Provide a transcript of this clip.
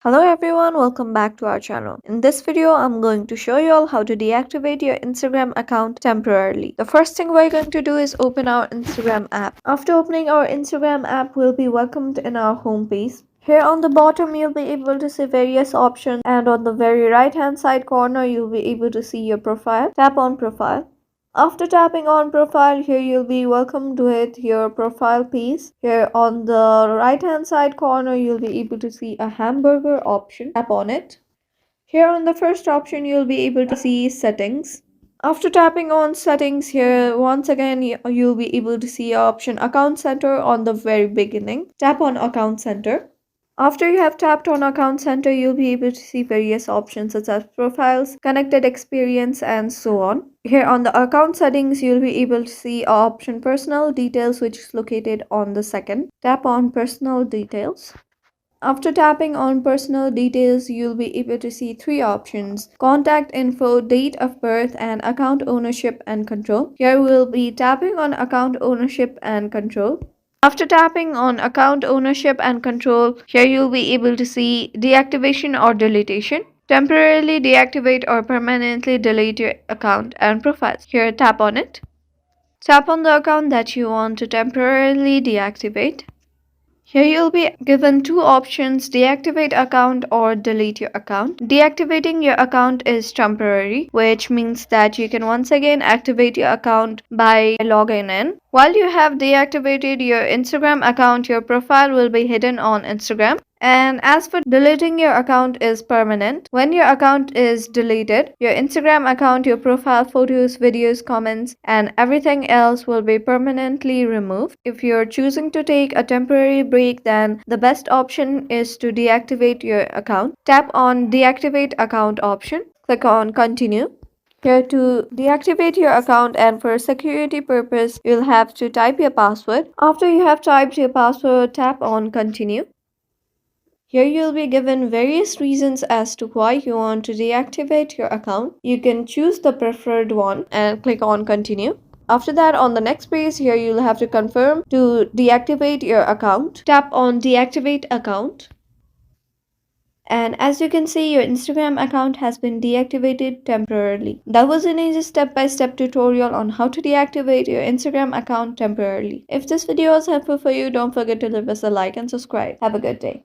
Hello everyone, welcome back to our channel. In this video, I'm going to show you all how to deactivate your Instagram account temporarily. The first thing we're going to do is open our Instagram app. After opening our Instagram app, we'll be welcomed in our home page. Here on the bottom, you'll be able to see various options, and on the very right hand side corner, you'll be able to see your profile. Tap on profile. After tapping on profile, here you'll be welcomed with your profile piece. Here on the right hand side corner, you'll be able to see a hamburger option. Tap on it. Here on the first option, you'll be able to see settings. After tapping on settings here, once again, you'll be able to see option account center on the very beginning. Tap on account center. After you have tapped on Account Center, you'll be able to see various options such as profiles, connected experience, and so on. Here on the account settings, you'll be able to see option personal details, which is located on the second. Tap on personal details. After tapping on personal details, you'll be able to see three options: contact info, date of birth, and account ownership and control. Here we'll be tapping on account ownership and control. After tapping on account ownership and control, here you'll be able to see deactivation or deletion. Temporarily deactivate or permanently delete your account and profiles. Here tap on it. Tap on the account that you want to temporarily deactivate. Here you'll be given two options: deactivate account or delete your account. Deactivating your account is temporary, which means that you can once again activate your account by logging in. While you have deactivated your Instagram account, your profile will be hidden on Instagram. And as for deleting your account is permanent. When your account is deleted, your Instagram account, your profile photos, videos, comments, and everything else will be permanently removed. If you're choosing to take a temporary break, then the best option is to deactivate your account. Tap on deactivate account option. Click on continue. Here to deactivate your account, and for security purpose, you'll have to type your password. After you have typed your password, tap on continue. Here you'll be given various reasons as to why you want to deactivate your account. You can choose the preferred one and click on continue. After that, on the next page, here you'll have to confirm to deactivate your account. Tap on deactivate account. And as you can see, your Instagram account has been deactivated temporarily. That was an easy step-by-step tutorial on how to deactivate your Instagram account temporarily. If this video was helpful for you, don't forget to leave us a like and subscribe. Have a good day.